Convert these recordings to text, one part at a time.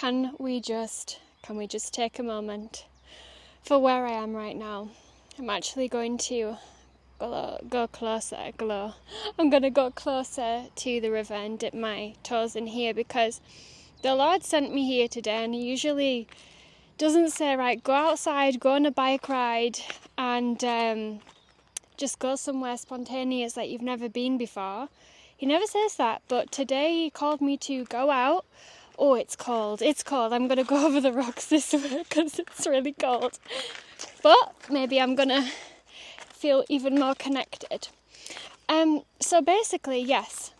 Can we just take a moment for where I am right now? I'm actually going to go closer. I'm going to go closer to the river and dip my toes in here, because the Lord sent me here today, and He usually doesn't say, right, go outside, go on a bike ride, and just go somewhere spontaneous that you've never been before. He never says that, but today He called me to go out. Oh, it's cold. I'm going to go over the rocks this way because it's really cold. But maybe I'm going to feel even more connected. So basically, yes,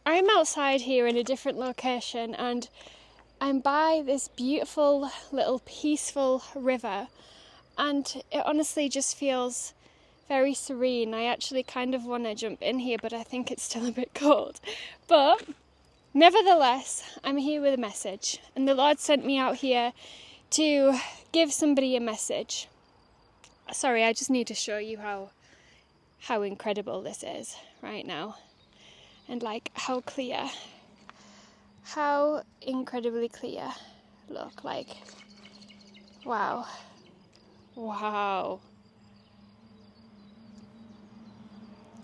I'm outside here in a different location, and I'm by this beautiful little peaceful river, and it honestly just feels very serene. I actually kind of want to jump in here, but I think it's still a bit cold. But nevertheless, I'm here with a message, and the Lord sent me out here to give somebody a message. Sorry, I just need to show you how incredible this is right now, and like how incredibly clear. Look, like, wow.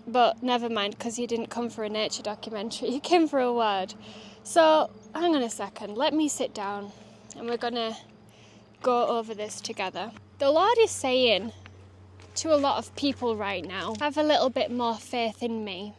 But never mind, because He didn't come for a nature documentary, He came for a word. So hang on a second, let me sit down and we're gonna go over this together. The Lord is saying to a lot of people right now, have a little bit more faith in me.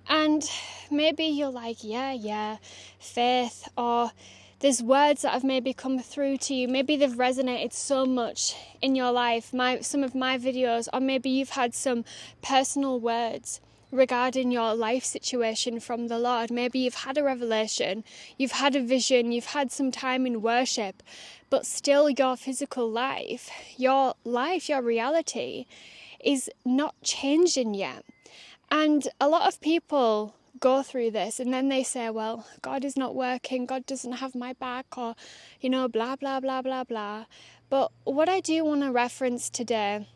And maybe you're like, yeah, faith, or there's words that have maybe come through to you. Maybe they've resonated so much in your life, some of my videos, or maybe you've had some personal words regarding your life situation from the Lord. Maybe you've had a revelation, you've had a vision, you've had some time in worship, but still your physical life, your reality is not changing yet. And a lot of people go through this and then they say, well, God is not working, God doesn't have my back, or, blah, blah, blah, blah, blah. But what I do want to reference today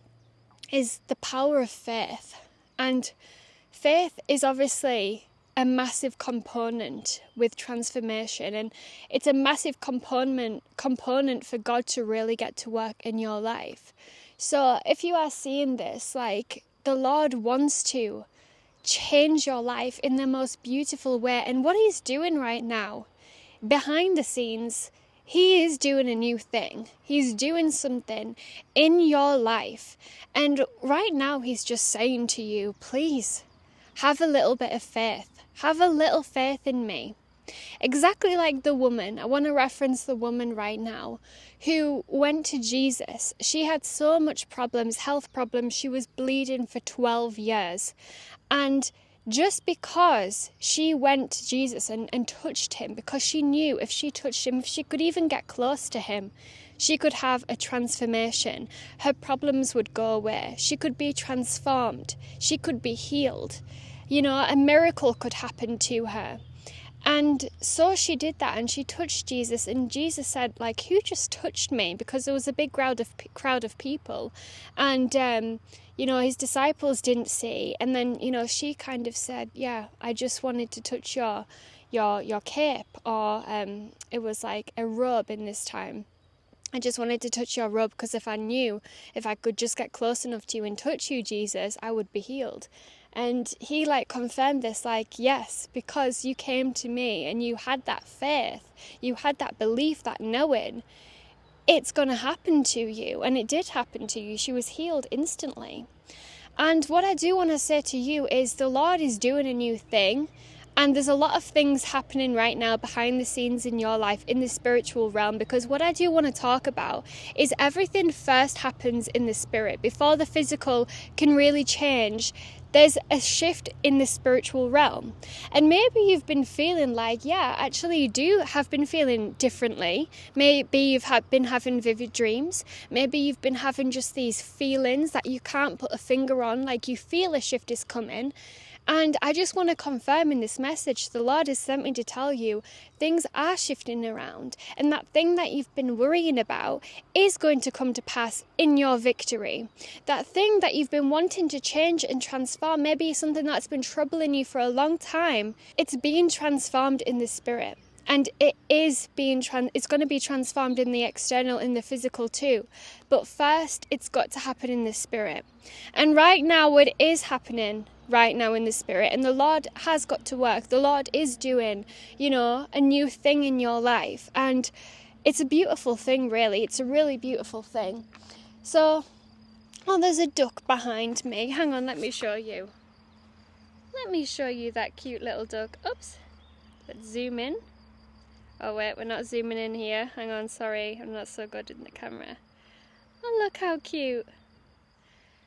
is the power of faith. And faith is obviously a massive component with transformation, and it's a massive component for God to really get to work in your life. So if you are seeing this, like, the Lord wants to change your life in the most beautiful way. And what He's doing right now, behind the scenes, He is doing a new thing. He's doing something in your life. And right now He's just saying to you, please, have a little bit of faith. Have a little faith in me. Exactly like the woman, I want to reference the woman right now who went to Jesus. She had so much problems, health problems. She was bleeding for 12 years. And just because she went to Jesus and touched Him, because she knew if she touched Him, if she could even get close to Him, she could have a transformation. Her problems would go away. She could be transformed. She could be healed. A miracle could happen to her. And so she did that, and she touched Jesus, and Jesus said, like, who just touched me? Because there was a big crowd of people, and His disciples didn't see. And then she kind of said, yeah, I just wanted to touch your cape, or it was like a robe in this time. I just wanted to touch your robe, because if I could just get close enough to you and touch you, Jesus, I would be healed. And He confirmed this, yes, because you came to me and you had that faith, you had that belief, that knowing, it's going to happen to you. And it did happen to you. She was healed instantly. And what I do want to say to you is the Lord is doing a new thing. And there's a lot of things happening right now behind the scenes in your life, in the spiritual realm, because what I do want to talk about is everything first happens in the spirit. Before the physical can really change, there's a shift in the spiritual realm. And maybe you've been feeling like, yeah, actually you have been feeling differently. Maybe you've been having vivid dreams. Maybe you've been having just these feelings that you can't put a finger on, like you feel a shift is coming. And I just want to confirm in this message, the Lord has sent me to tell you things are shifting around, and that thing that you've been worrying about is going to come to pass in your victory. That thing that you've been wanting to change and transform, maybe something that's been troubling you for a long time, it's being transformed in the spirit. And it is it's going to be transformed in the external, in the physical too. But first, it's got to happen in the spirit. And right now, it is happening right now in the spirit. And the Lord has got to work. The Lord is doing, a new thing in your life. And it's a beautiful thing, really. It's a really beautiful thing. So, there's a duck behind me. Hang on, let me show you. Let me show you that cute little duck. Oops. Let's zoom in. Oh wait, we're not zooming in here. Hang on, sorry, I'm not so good in the camera. Oh, look how cute.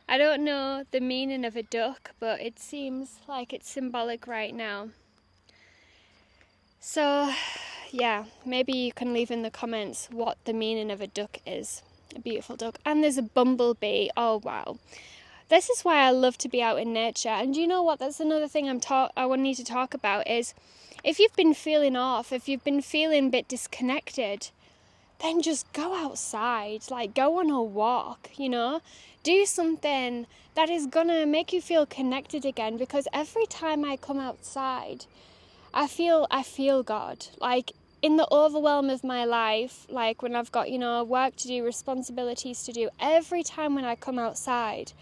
I don't know the meaning of a duck, but it seems like it's symbolic right now. So, yeah, maybe you can leave in the comments what the meaning of a duck is. A beautiful duck. And there's a bumblebee. Oh, wow. This is why I love to be out in nature. And you know what? That's another thing I want to talk about is if you've been feeling off, if you've been feeling a bit disconnected, then just go outside, like go on a walk, do something that is gonna make you feel connected again. Because every time I come outside, I feel God, like in the overwhelm of my life, like when I've got, work to do, responsibilities to do, every time when I come outside,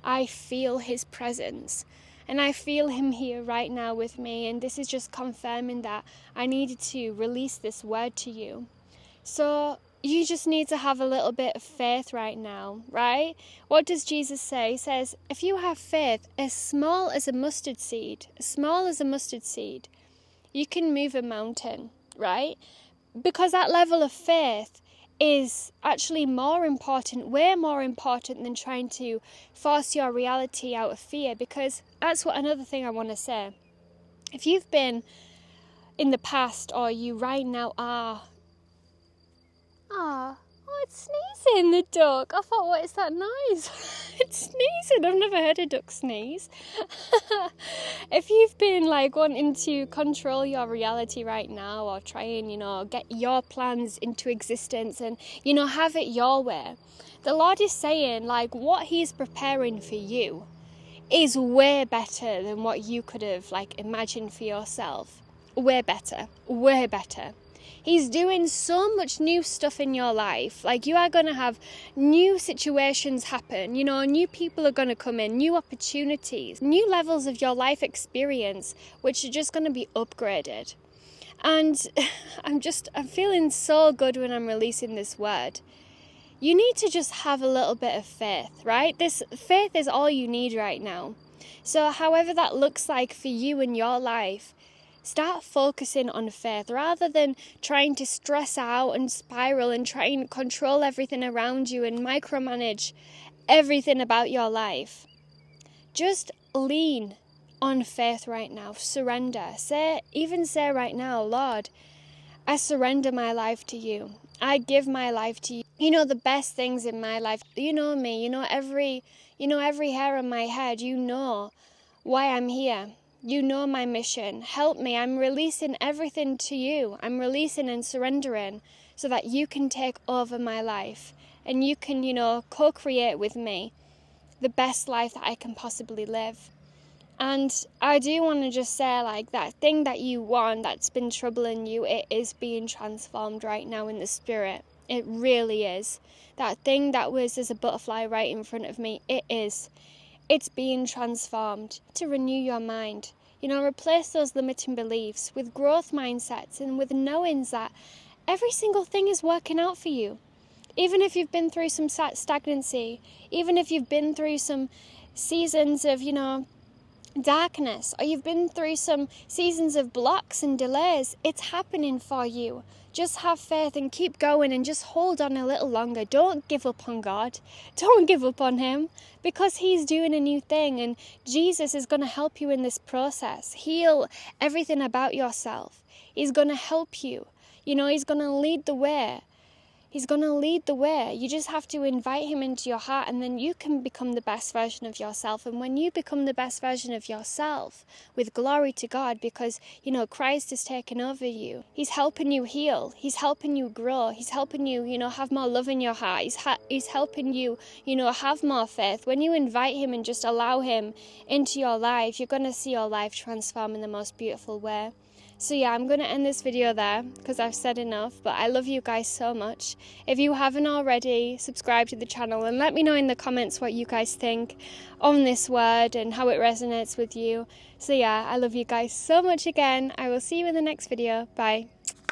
I feel his presence. And I feel him here right now with me. And this is just confirming that I needed to release this word to you. So you just need to have a little bit of faith right now, right? What does Jesus say? He says, if you have faith as small as a mustard seed, you can move a mountain, right? Because that level of faith is actually way more important than trying to force your reality out of fear. Because that's another thing I want to say. If you've been in the past, or you right now are, it's sneezing, the duck. I thought, what is that noise? It's sneezing. I've never heard a duck sneeze. If you've been wanting to control your reality right now, or try and, get your plans into existence and, have it your way, the Lord is saying, what he's preparing for you is way better than what you could have, imagined for yourself. Way better. Way better. He's doing so much new stuff in your life. You are going to have new situations happen. New people are going to come in, new opportunities, new levels of your life experience, which are just going to be upgraded. And I'm feeling so good when I'm releasing this word. You need to just have a little bit of faith, right? This faith is all you need right now. So however that looks like for you in your life, start focusing on faith rather than trying to stress out and spiral and try and control everything around you and micromanage everything about your life. Just lean on faith right now. Surrender. Say right now, Lord, I surrender my life to you. I give my life to you. The best things in my life. You know me. Every hair on my head. Why I'm here. You know my mission. Help me. I'm releasing everything to you. I'm releasing and surrendering so that you can take over my life and you can, co-create with me the best life that I can possibly live. And I do want to just say, that thing that you want that's been troubling you, it is being transformed right now in the spirit. It really is. That thing that was as a butterfly right in front of me, it's being transformed. To renew your mind. Replace those limiting beliefs with growth mindsets and with knowings that every single thing is working out for you. Even if you've been through some stagnancy, even if you've been through some seasons of, darkness, or you've been through some seasons of blocks and delays, it's happening for you. Just have faith and keep going and just hold on a little longer. Don't give up on God. Don't give up on him, because he's doing a new thing, and Jesus is going to help you in this process. Heal everything about yourself. He's going to help you. He's going to lead the way. He's going to lead the way. You just have to invite him into your heart, and then you can become the best version of yourself. And when you become the best version of yourself, with glory to God, because, Christ is taking over you. He's helping you heal. He's helping you grow. He's helping you, have more love in your heart. He's helping you, have more faith. When you invite him and just allow him into your life, you're going to see your life transform in the most beautiful way. So yeah, I'm going to end this video there because I've said enough, but I love you guys so much. If you haven't already, subscribe to the channel and let me know in the comments what you guys think on this word and how it resonates with you. So yeah, I love you guys so much again. I will see you in the next video. Bye.